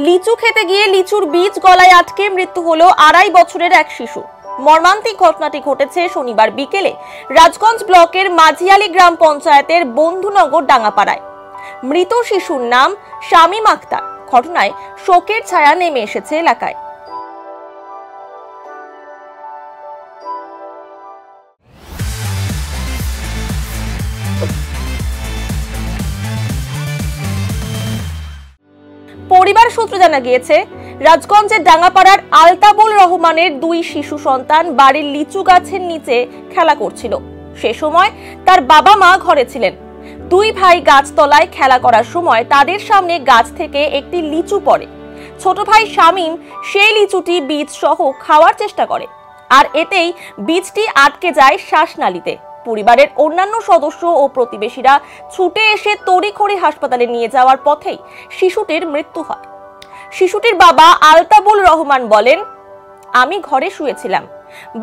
লিচু খেতে গিয়ে লিচুর বীজ গলায় আটকে মৃত্যু হলো 2.5 বছরের এক শিশু। মর্মান্তিক ঘটনাটি ঘটেছে শনিবার বিকেলে রাজগঞ্জ ব্লকের মাঝিয়ালি গ্রাম পঞ্চায়েতের বন্ধুনগর ডাঙ্গাপাড়ায়। মৃত শিশুর নাম শামীম আক্তার। ঘটনায় শোকের ছায়া নেমে এসেছে এলাকায়। পরিবার সূত্রে জানা গিয়েছে, রাজগঞ্জের ডাঙ্গাপাড়ার আলতাবুল রহমানের 2 শিশু সন্তান বাড়ির লিচু গাছের নিচে খেলা করছিল। সে সময় তার বাবা মা ঘরে ছিলেন। 2 ভাই গাছতলায় খেলা করার সময় তাদের সামনে গাছ থেকে একটি লিচু পড়ে। ছোট ভাই শামীম সেই লিচুটি বীজ সহ খাওয়ার চেষ্টা করে, আর এতেই বীজটি আটকে যায় শ্বাসনালীতে। পরিবারের অন্যান্য সদস্য ও প্রতিবেশীরা ছুটে এসে তড়িঘড়ি হাসপাতালে নিয়ে যাওয়ার পথেই শিশুটির মৃত্যু হয়। শিশুটির বাবা আলতাবুল রহমান বলেন, আমি ঘরে শুয়েছিলাম,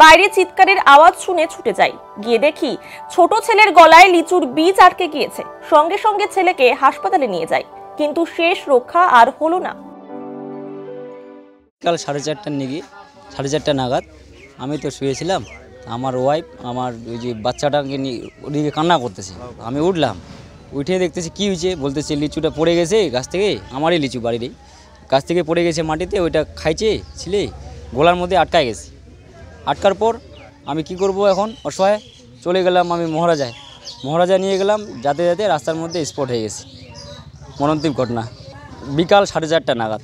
বাইরে চিৎকারের আওয়াজ শুনে ছুটে যাই। গিয়ে দেখি ছোট ছেলের গলায় লিচুর বীজ আটকে গিয়েছে। সঙ্গে সঙ্গে ছেলেকে হাসপাতালে নিয়ে যাই, কিন্তু শেষ রক্ষা আর হলো না। কাল 4:30 নাগাদ আমি তো শুয়েছিলাম, আমার ওয়াইফ আমার ওই যে বাচ্চাটাকে নিয়ে ওদিকে কান্না করতেছে। আমি উঠলাম, উঠে দেখতেছি কি হয়েছে, বলতেছে লিচুটা পড়ে গেছে গাছ থেকে, আমারই লিচু বাড়ির গাছ থেকে পড়ে গেছে মাটিতে, ওইটা খাইছে ছিলে, গলার মধ্যে আটকায় গেছে। আটকার পর আমি কি করব, এখন অসহায় চলে গেলাম আমি মহারাজা নিয়ে গেলাম, যাতে যাতে রাস্তার মধ্যে স্পট হয়ে গেছে। মর্মান্তিক ঘটনা। বিকাল 4:30 নাগাদ।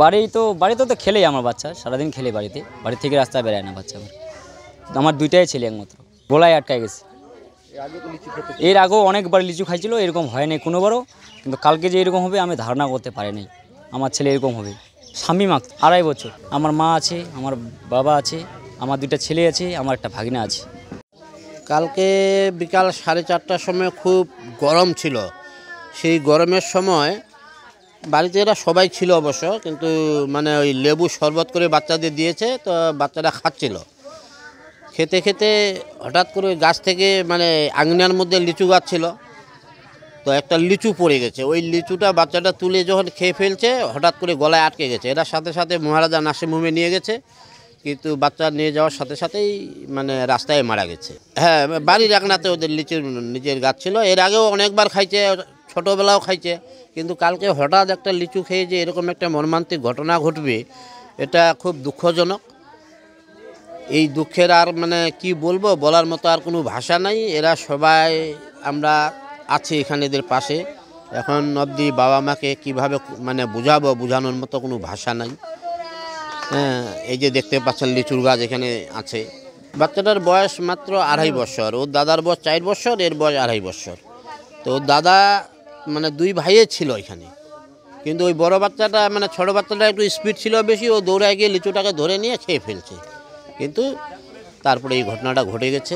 বাড়িতে তো খেলেই আমার বাচ্চা, সারাদিন খেলে বাড়ি থেকে রাস্তায় বেরোয় না বাচ্চা। আমার 2টাই ছেলে একমাত্র, গলায় আটকায় গেছে। এর আগেও অনেকবার লিচু খাইছিল, এরকম হয় নাই কোনোবারও, কিন্তু কালকে যে এরকম হবে আমি ধারণা করতে পারি নাই আমার ছেলে এরকম হবে। শামীম আক্তার, 2.5 বছর। আমার মা আছে, আমার বাবা আছে, আমার 2টা ছেলে আছে, আমার একটা ভাগিনা আছে। কালকে বিকাল 4:30টার সময় খুব গরম ছিল। সেই গরমের সময় বাড়িতে এরা সবাই ছিল অবশ্য, কিন্তু মানে ওই লেবু শরবত করে বাচ্চাদের দিয়েছে, তো বাচ্চারা খাচ্ছিল। খেতে খেতে হঠাৎ করে গাছ থেকে, মানে আঙিনার মধ্যে লিচু গাছ ছিল, তো একটা লিচু পড়ে গেছে। ওই লিচুটা বাচ্চাটা তুলে যখন খেয়ে ফেলছে, হঠাৎ করে গলায় আটকে গেছে। এরা সাথে সাথে মহারাজা নার্সিং হোমে নিয়ে গেছে, কিন্তু বাচ্চা নিয়ে যাওয়ার সাথে সাথেই মানে রাস্তায় মারা গেছে। হ্যাঁ, বাড়ির একনাতে ওদের লিচুর নিজের গাছ ছিল। এর আগেও অনেকবার খাইছে, ছোটোবেলাও খাইছে, কিন্তু কালকে হঠাৎ একটা লিচু খেয়ে যে এরকম একটা মর্মান্তিক ঘটনা ঘটবে, এটা খুব দুঃখজনক। এই দুঃখের আর মানে কি বলবো, বলার মতো আর কোনো ভাষা নাই। এরা সবাই আমরা আছি এখানে এদের পাশে। এখন অবধি বাবা মাকে কীভাবে মানে বোঝানোর মতো কোনো ভাষা নাই। হ্যাঁ, এই যে দেখতে পাচ্ছেন লিচুর গাছ এখানে আছে। বাচ্চাটার বয়স মাত্র 2.5 বছর, ওর দাদার বয়স 4 বছর, এর বয়স 2.5 বছর। তো ওর দাদা মানে 2 ভাইয়ে ছিল এখানে, কিন্তু ওই বড় বাচ্চাটা মানে ছোটো বাচ্চাটা একটু স্পিড ছিল বেশি, ও দৌড়ায় গিয়ে লিচুটাকে ধরে নিয়ে খেয়ে ফেলছে, কিন্তু তারপরে এই ঘটনাটা ঘটে গেছে।